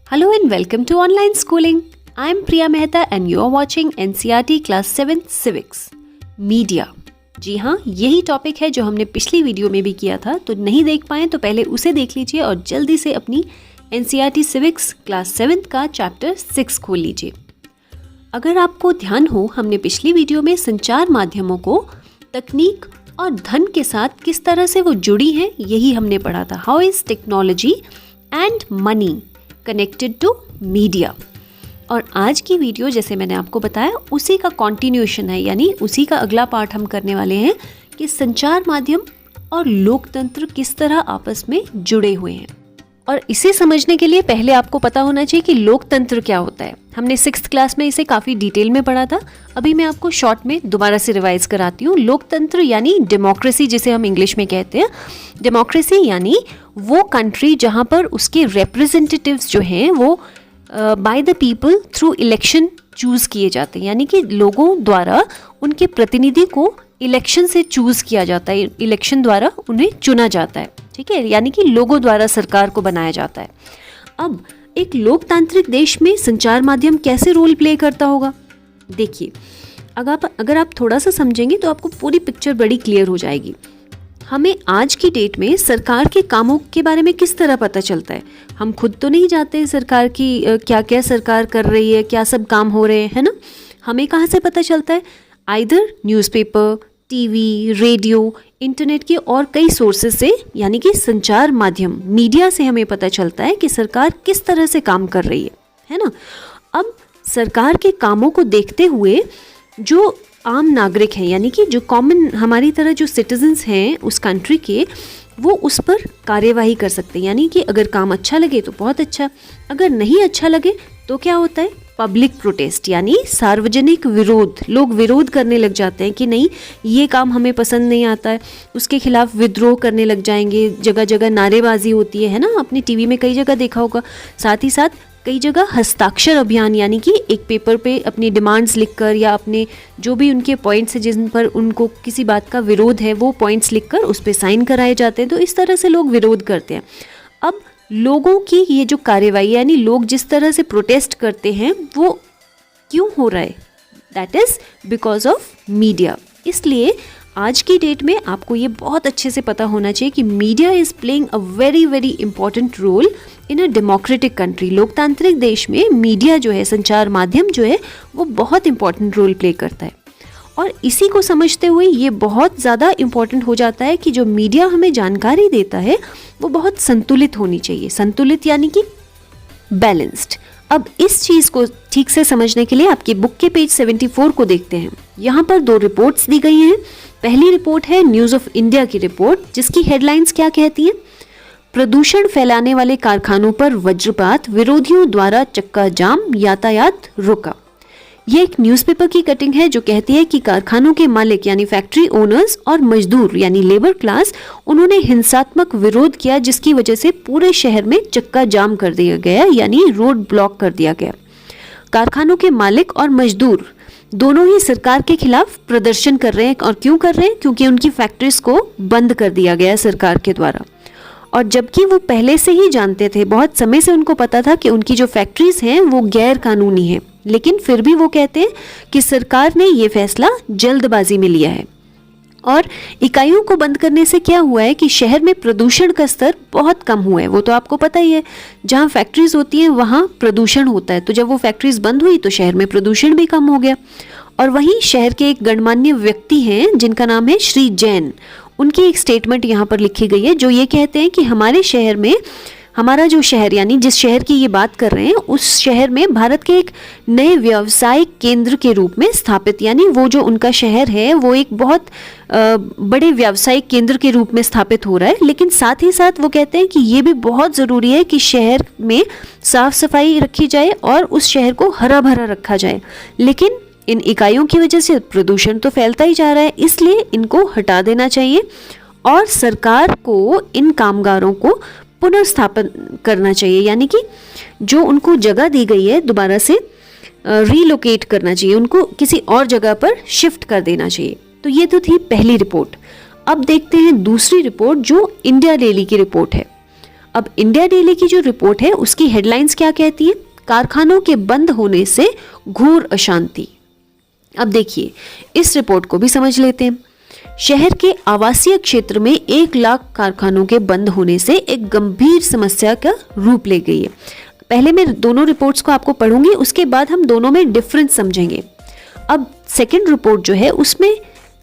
Hello and welcome to Online Schooling. I am Priya Mehta and you are watching NCERT Class 7 Civics. Media. जी हाँ, यही topic है जो हमने पिछली video में भी किया था, तो नहीं देख पाए तो पहले उसे देख लीजिए और जल्दी से अपनी NCERT Civics क्लास 7 का चैप्टर 6 खोल लीजिए। अगर आपको ध्यान हो, हमने पिछली वीडियो में संचार माध्यमों को तकनीक और धन के साथ किस तरह से वो जुड़ी हैं, यही हमने पढ़ा था। How is technology and money connected to media. और आज की वीडियो, जैसे मैंने आपको बताया, उसी का कॉन्टिन्यूएशन है, यानी उसी का अगला पार्ट हम करने वाले हैं कि संचार माध्यम और लोकतंत्र किस तरह आपस में जुड़े हुए हैं। और इसे समझने के लिए पहले आपको पता होना चाहिए कि लोकतंत्र क्या होता है। हमने 6th क्लास में इसे काफ़ी डिटेल में पढ़ा था। अभी मैं आपको शॉर्ट में दोबारा से रिवाइज कराती हूँ। लोकतंत्र यानी डेमोक्रेसी, जिसे हम इंग्लिश में कहते हैं। डेमोक्रेसी यानी वो कंट्री जहाँ पर उसके रिप्रेजेंटेटिव्स जो हैं वो by the people through election choose किए जाते हैं, यानी कि लोगों द्वारा उनके प्रतिनिधि को इलेक्शन से चूज़ किया जाता है, इलेक्शन द्वारा उन्हें चुना जाता है। ठीक है, यानी कि लोगों द्वारा सरकार को बनाया जाता है। अब एक लोकतांत्रिक देश में संचार माध्यम कैसे रोल प्ले करता होगा, देखिए, अगर आप थोड़ा सा समझेंगे तो आपको पूरी पिक्चर बड़ी क्लियर हो जाएगी। हमें आज की डेट में सरकार के कामों के बारे में किस तरह पता चलता है? हम खुद तो नहीं जानते हैं सरकार की क्या क्या सरकार कर रही है, क्या सब काम हो रहे हैं, है ना। हमें कहाँ से पता चलता है? Either newspaper, TV, radio, internet के और कई सोर्सेज से, यानी कि संचार माध्यम मीडिया से हमें पता चलता है कि सरकार किस तरह से काम कर रही है ना। अब सरकार के कामों को देखते हुए जो आम नागरिक हैं, यानी कि जो कॉमन हमारी तरह जो सिटीजन्स हैं उस कंट्री के, वो उस पर कार्यवाही कर सकते हैं। यानी कि अगर काम अच्छा लगे तो बहुत अच्छा, अगर नहीं अच्छा लगे तो क्या होता है? पब्लिक प्रोटेस्ट, यानी सार्वजनिक विरोध। लोग विरोध करने लग जाते हैं कि नहीं, ये काम हमें पसंद नहीं आता है, उसके खिलाफ विद्रोह करने लग जाएंगे। जगह जगह नारेबाजी होती है ना, आपने टीवी में कई जगह देखा होगा। साथ ही साथ कई जगह हस्ताक्षर अभियान, यानी कि एक पेपर पे अपनी डिमांड्स लिखकर या अपने जो भी उनके पॉइंट्स हैं जिन पर उनको किसी बात का विरोध है, वो पॉइंट्स लिखकर उस पर साइन कराए जाते हैं। तो इस तरह से लोग विरोध करते हैं। अब लोगों की ये जो कार्यवाही, यानी लोग जिस तरह से प्रोटेस्ट करते हैं, वो क्यों हो रहा है? That is because of media. इसलिए आज की डेट में आपको ये बहुत अच्छे से पता होना चाहिए कि media is playing a very very important role in a democratic country. लोकतांत्रिक देश में मीडिया जो है, संचार माध्यम जो है, वो बहुत इंपॉर्टेंट रोल प्ले करता है। और इसी को समझते हुए ये बहुत ज़्यादा इम्पॉर्टेंट हो जाता है कि जो मीडिया हमें जानकारी देता है वो बहुत संतुलित होनी चाहिए। संतुलित यानी कि बैलेंस्ड। अब इस चीज़ को ठीक से समझने के लिए आपकी बुक के पेज 74 को देखते हैं। यहाँ पर 2 रिपोर्ट्स दी गई हैं। पहली रिपोर्ट है न्यूज़ ऑफ इंडिया की रिपोर्ट, जिसकी हेडलाइंस क्या कहती हैं? प्रदूषण फैलाने वाले कारखानों पर वज्रपात, विरोधियों द्वारा चक्का जाम, यातायात रुका। ये एक न्यूज़पेपर की कटिंग है जो कहती है कि कारखानों के मालिक यानी फैक्ट्री ओनर्स और मजदूर यानी लेबर क्लास, उन्होंने हिंसात्मक विरोध किया, जिसकी वजह से पूरे शहर में चक्का जाम कर दिया गया, यानी रोड ब्लॉक कर दिया गया। कारखानों के मालिक और मजदूर दोनों ही सरकार के खिलाफ प्रदर्शन कर रहे हैं। और क्यों कर रहे हैं? क्योंकि उनकी फैक्ट्रीज को बंद कर दिया गया सरकार के द्वारा। और जबकि वो पहले से ही जानते थे, बहुत समय से उनको पता था कि उनकी जो फैक्ट्रीज हैं वो गैर कानूनी हैं, लेकिन फिर भी वो कहते हैं कि सरकार ने ये फैसला जल्दबाजी में लिया है। और इकाइयों को बंद करने से क्या हुआ है कि शहर में प्रदूषण का स्तर बहुत कम हुआ है। वो तो आपको पता ही है, जहाँ फैक्ट्रीज होती हैं वहाँ प्रदूषण होता है, तो जब वो फैक्ट्रीज बंद हुई तो शहर में प्रदूषण भी कम हो गया। और वहीं शहर के एक गणमान्य व्यक्ति हैं जिनका नाम है श्री जैन, उनकी एक स्टेटमेंट यहाँ पर लिखी गई है जो ये कहते हैं कि हमारे शहर में, हमारा जो शहर, यानी जिस शहर की ये बात कर रहे हैं, उस शहर में भारत के एक नए व्यावसायिक केंद्र के रूप में स्थापित, यानी वो जो उनका शहर है वो एक बहुत बड़े व्यावसायिक केंद्र के रूप में स्थापित हो रहा है। लेकिन साथ ही साथ वो कहते हैं कि ये भी बहुत ज़रूरी है कि शहर में साफ सफाई रखी जाए और उस शहर को हरा भरा रखा जाए। लेकिन इन इकाइयों की वजह से प्रदूषण तो फैलता ही जा रहा है, इसलिए इनको हटा देना चाहिए और सरकार को इन कामगारों को पुनर्स्थापन करना चाहिए, यानी कि जो उनको जगह दी गई है दोबारा से रीलोकेट करना चाहिए, उनको किसी और जगह पर शिफ्ट कर देना चाहिए। तो ये तो थी पहली रिपोर्ट। अब देखते हैं दूसरी रिपोर्ट जो इंडिया डेली की रिपोर्ट है। अब इंडिया डेली की जो रिपोर्ट है उसकी हेडलाइंस क्या कहती है? कारखानों के बंद होने से घोर अशांति। अब देखिए, इस रिपोर्ट को भी समझ लेते हैं। शहर के आवासीय क्षेत्र में 1 लाख कारखानों के बंद होने से एक गंभीर समस्या का रूप ले गई है। पहले मैं दोनों रिपोर्ट्स को आपको पढ़ूंगी, उसके बाद हम दोनों में डिफरेंस समझेंगे। अब सेकंड रिपोर्ट जो है उसमें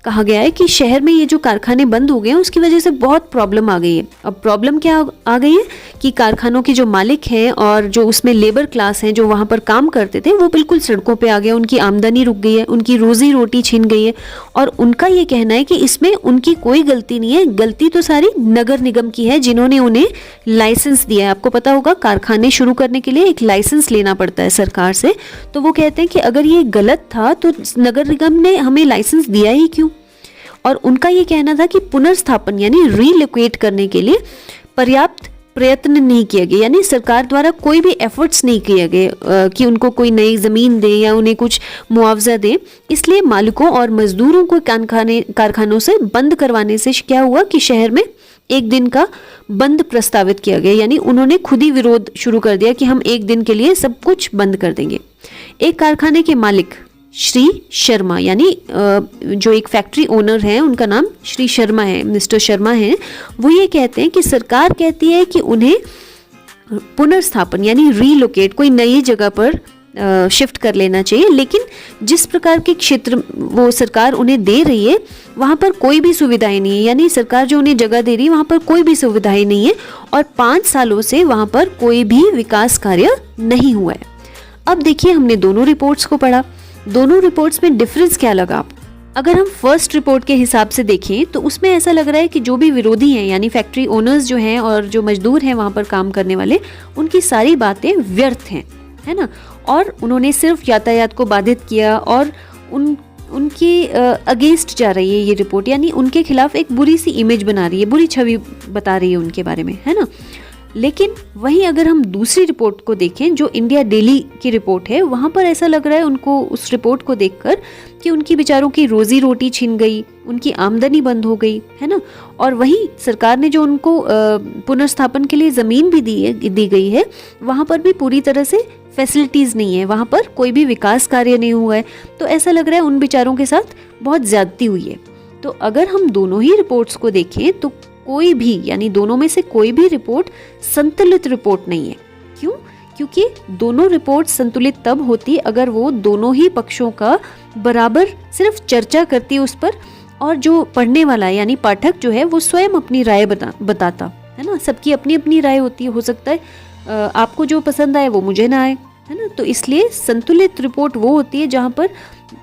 कहा गया है कि शहर में ये जो कारखाने बंद हो गए हैं उसकी वजह से बहुत प्रॉब्लम आ गई है। अब प्रॉब्लम क्या आ गई है कि कारखानों के जो मालिक हैं और जो उसमें लेबर क्लास हैं जो वहाँ पर काम करते थे वो बिल्कुल सड़कों पे आ गए, उनकी आमदनी रुक गई है, उनकी रोजी रोटी छीन गई है। और उनका ये कहना है कि इसमें उनकी कोई गलती नहीं है, गलती तो सारी नगर निगम की है जिन्होंने उन्हें लाइसेंस दिया है। आपको पता होगा कारखाने शुरू करने के लिए एक लाइसेंस लेना पड़ता है सरकार से, तो वो कहते हैं कि अगर ये गलत था तो नगर निगम ने हमें लाइसेंस दिया ही क्यों। और उनका ये कहना था कि पुनर्स्थापन यानी रीलोकेट करने के लिए पर्याप्त प्रयत्न नहीं किए गए, यानी सरकार द्वारा कोई भी एफर्ट्स नहीं किए गए कि उनको कोई नई ज़मीन दे या उन्हें कुछ मुआवजा दे। इसलिए मालिकों और मजदूरों को कारखानों से बंद करवाने से क्या हुआ कि शहर में 1 दिन का बंद प्रस्तावित किया गया, यानी उन्होंने खुद ही विरोध शुरू कर दिया कि हम 1 दिन के लिए सब कुछ बंद कर देंगे। एक कारखाने के मालिक श्री शर्मा, यानी जो एक फैक्ट्री ओनर है उनका नाम श्री शर्मा है, मिस्टर शर्मा है, वो ये कहते हैं कि सरकार कहती है कि उन्हें पुनर्स्थापन यानी रीलोकेट कोई नई जगह पर शिफ्ट कर लेना चाहिए, लेकिन जिस प्रकार के क्षेत्र वो सरकार उन्हें दे रही है वहाँ पर कोई भी सुविधाएं नहीं है, यानी सरकार जो उन्हें जगह दे रही है वहाँ पर कोई भी सुविधाएं नहीं है और 5 सालों से वहाँ पर कोई भी विकास कार्य नहीं हुआ है। अब देखिए, हमने दोनों रिपोर्ट्स को पढ़ा, दोनों रिपोर्ट्स में डिफरेंस क्या लगा? अगर हम फर्स्ट रिपोर्ट के हिसाब से देखें तो उसमें ऐसा लग रहा है कि जो भी विरोधी हैं यानी फैक्ट्री ओनर्स जो हैं और जो मजदूर हैं वहाँ पर काम करने वाले, उनकी सारी बातें व्यर्थ हैं, है ना। और उन्होंने सिर्फ यातायात को बाधित किया और उनके अगेंस्ट जा रही है ये रिपोर्ट, यानी उनके खिलाफ एक बुरी सी इमेज बना रही है, बुरी छवि बता रही है उनके बारे में, है ना। लेकिन वहीं अगर हम दूसरी रिपोर्ट को देखें जो इंडिया डेली की रिपोर्ट है, वहाँ पर ऐसा लग रहा है उनको उस रिपोर्ट को देखकर कि उनकी बेचारों की रोजी रोटी छिन गई, उनकी आमदनी बंद हो गई, है ना। और वहीं सरकार ने जो उनको पुनर्स्थापन के लिए ज़मीन भी दी गई है, वहाँ पर भी पूरी तरह से फैसिलिटीज़ नहीं है, वहाँ पर कोई भी विकास कार्य नहीं हुआ है। तो ऐसा लग रहा है उन बेचारों के साथ बहुत ज़्यादती हुई है। तो अगर हम दोनों ही रिपोर्ट्स को देखें तो कोई भी यानी दोनों में से कोई भी रिपोर्ट संतुलित रिपोर्ट नहीं है। क्यों? क्योंकि दोनों रिपोर्ट संतुलित तब होती अगर वो दोनों ही पक्षों का बराबर सिर्फ चर्चा करती उस पर, और जो पढ़ने वाला यानी पाठक जो है वो स्वयं अपनी राय बताता, है ना। सबकी अपनी अपनी राय होती है, हो सकता है आपको जो पसंद आए वो मुझे ना आए, है ना। तो इसलिए संतुलित रिपोर्ट वो होती है जहाँ पर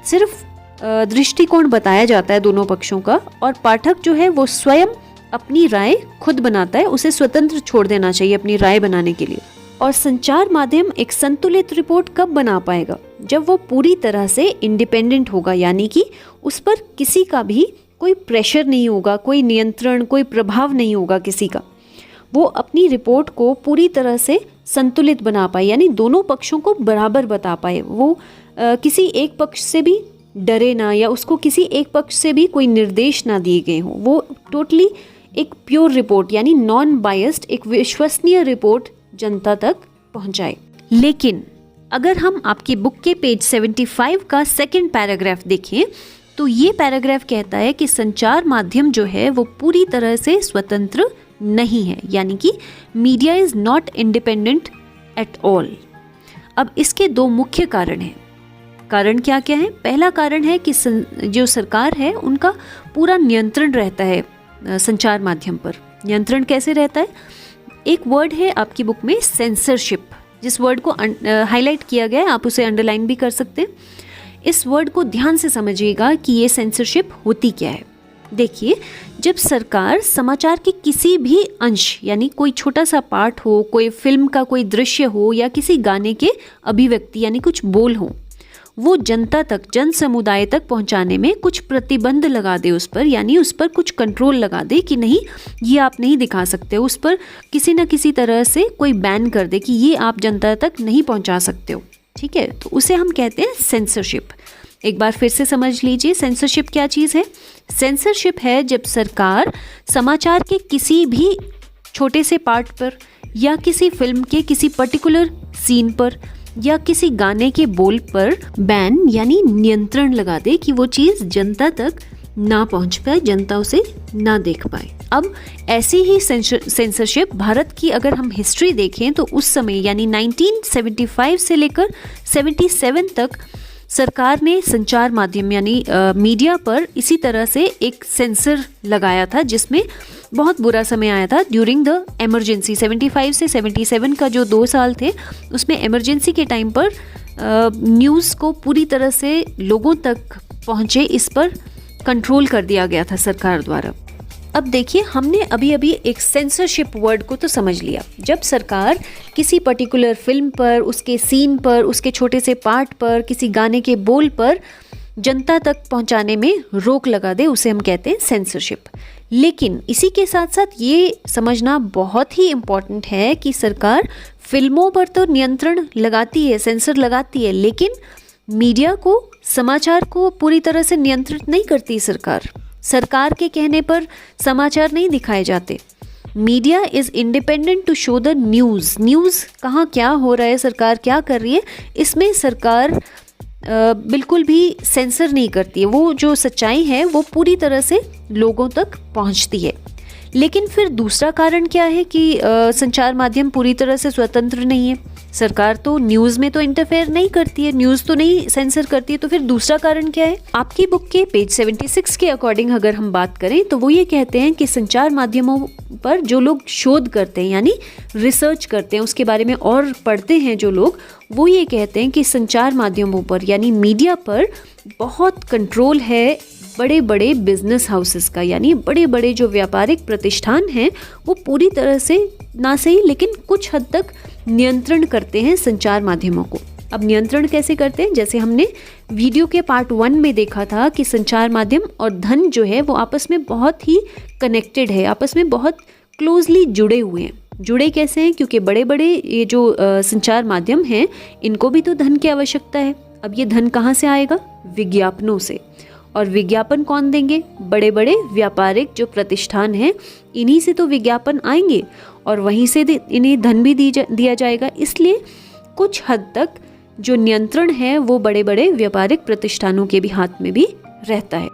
सिर्फ दृष्टिकोण बताया जाता है दोनों पक्षों का, और पाठक जो है वो स्वयं अपनी राय खुद बनाता है, उसे स्वतंत्र छोड़ देना चाहिए अपनी राय बनाने के लिए। और संचार माध्यम एक संतुलित रिपोर्ट कब बना पाएगा? जब वो पूरी तरह से इंडिपेंडेंट होगा, यानी कि उस पर किसी का भी कोई प्रेशर नहीं होगा, कोई नियंत्रण, कोई प्रभाव नहीं होगा किसी का। वो अपनी रिपोर्ट को पूरी तरह से संतुलित बना पाए, यानी दोनों पक्षों को बराबर बता पाए। वो किसी एक पक्ष से भी डरे ना, या उसको किसी एक पक्ष से भी कोई निर्देश ना दिए गए हों। वो टोटली एक प्योर रिपोर्ट यानी नॉन बायस्ड, एक विश्वसनीय रिपोर्ट जनता तक पहुंचाए। लेकिन अगर हम आपकी बुक के पेज 75 का सेकंड पैराग्राफ देखें तो ये पैराग्राफ कहता है कि संचार माध्यम जो है वो पूरी तरह से स्वतंत्र नहीं है, यानी कि media is not independent at all. अब इसके 2 मुख्य कारण हैं। कारण क्या क्या है? पहला कारण है कि जो सरकार है उनका पूरा नियंत्रण रहता है संचार माध्यम पर। नियंत्रण कैसे रहता है? एक वर्ड है आपकी बुक में सेंसरशिप, जिस वर्ड को हाईलाइट किया गया है, आप उसे अंडरलाइन भी कर सकते हैं। इस वर्ड को ध्यान से समझिएगा कि ये सेंसरशिप होती क्या है। देखिए, जब सरकार समाचार के किसी भी अंश यानी कोई छोटा सा पार्ट हो, कोई फिल्म का कोई दृश्य हो या किसी गाने के अभिव्यक्ति यानी कुछ बोल हो, वो जनता तक, जन समुदाय तक पहुंचाने में कुछ प्रतिबंध लगा दे उस पर, यानी उस पर कुछ कंट्रोल लगा दे कि नहीं ये आप नहीं दिखा सकते, उस पर किसी न किसी तरह से कोई बैन कर दे कि ये आप जनता तक नहीं पहुंचा सकते हो, ठीक है। तो उसे हम कहते हैं सेंसरशिप। एक बार फिर से समझ लीजिए सेंसरशिप क्या चीज़ है। सेंसरशिप है जब सरकार समाचार के किसी भी छोटे से पार्ट पर या किसी फिल्म के किसी पर्टिकुलर सीन पर या किसी गाने के बोल पर बैन यानी नियंत्रण लगा दे कि वो चीज़ जनता तक ना पहुंच पाए, जनता उसे ना देख पाए। अब ऐसी ही सेंसरशिप भारत की अगर हम हिस्ट्री देखें तो उस समय यानी 1975 से लेकर 77 तक सरकार ने संचार माध्यम यानी मीडिया पर इसी तरह से एक सेंसर लगाया था, जिसमें बहुत बुरा समय आया था ड्यूरिंग द इमरजेंसी। 75 से 77 का जो 2 साल थे उसमें इमरजेंसी के टाइम पर न्यूज़ को पूरी तरह से लोगों तक पहुँचे, इस पर कंट्रोल कर दिया गया था सरकार द्वारा। अब देखिए, हमने अभी अभी एक सेंसरशिप वर्ड को तो समझ लिया। जब सरकार किसी पर्टिकुलर फिल्म पर, उसके सीन पर, उसके छोटे से पार्ट पर, किसी गाने के बोल पर जनता तक पहुंचाने में रोक लगा दे, उसे हम कहते हैं सेंसरशिप। लेकिन इसी के साथ साथ ये समझना बहुत ही इम्पॉर्टेंट है कि सरकार फिल्मों पर तो नियंत्रण लगाती है, सेंसर लगाती है, लेकिन मीडिया को, समाचार को पूरी तरह से नियंत्रित नहीं करती सरकार के कहने पर समाचार नहीं दिखाए जाते। Media is independent to show the news कहाँ क्या हो रहा है, सरकार क्या कर रही है, इसमें सरकार बिल्कुल भी सेंसर नहीं करती है। वो जो सच्चाई है वो पूरी तरह से लोगों तक पहुंचती है। लेकिन फिर दूसरा कारण क्या है कि संचार माध्यम पूरी तरह से स्वतंत्र नहीं है। सरकार तो न्यूज़ में तो इंटरफेयर नहीं करती है, न्यूज़ तो नहीं सेंसर करती है, तो फिर दूसरा कारण क्या है? आपकी बुक के पेज 76 के अकॉर्डिंग अगर हम बात करें तो वो ये कहते हैं कि संचार माध्यमों पर जो लोग शोध करते हैं यानी रिसर्च करते हैं, उसके बारे में और पढ़ते हैं जो लोग, वो ये कहते हैं कि संचार माध्यमों पर यानी मीडिया पर बहुत कंट्रोल है बड़े बड़े बिजनेस हाउसेस का, यानी बड़े बड़े जो व्यापारिक प्रतिष्ठान हैं वो पूरी तरह से ना सही लेकिन कुछ हद तक नियंत्रण करते हैं संचार माध्यमों को। अब नियंत्रण कैसे करते हैं? जैसे हमने वीडियो के पार्ट 1 में देखा था कि संचार माध्यम और धन जो है वो आपस में बहुत ही कनेक्टेड है, आपस में बहुत क्लोजली जुड़े हुए हैं। जुड़े कैसे हैं? क्योंकि बड़े बड़े ये जो संचार माध्यम हैं इनको भी तो धन की आवश्यकता है। अब ये धन कहाँ से आएगा? विज्ञापनों से। और विज्ञापन कौन देंगे? बड़े बड़े व्यापारिक जो प्रतिष्ठान हैं, इन्हीं से तो विज्ञापन आएंगे और वहीं से इन्हें धन भी दिया जाएगा। इसलिए कुछ हद तक जो नियंत्रण है वो बड़े बड़े व्यापारिक प्रतिष्ठानों के भी हाथ में भी रहता है।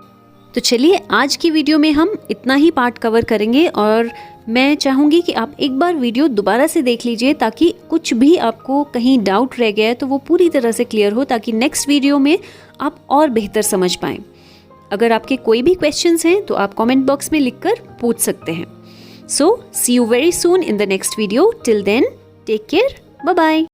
तो चलिए, आज की वीडियो में हम इतना ही पार्ट कवर करेंगे और मैं चाहूँगी कि आप एक बार वीडियो दोबारा से देख लीजिए ताकि कुछ भी आपको कहीं डाउट रह गया है तो वो पूरी तरह से क्लियर हो, ताकि नेक्स्ट वीडियो में आप और बेहतर समझ पाएँ। अगर आपके कोई भी क्वेश्चंस हैं तो आप कमेंट बॉक्स में लिखकर पूछ सकते हैं। So see you very soon in the next video. Till then, take care, bye bye.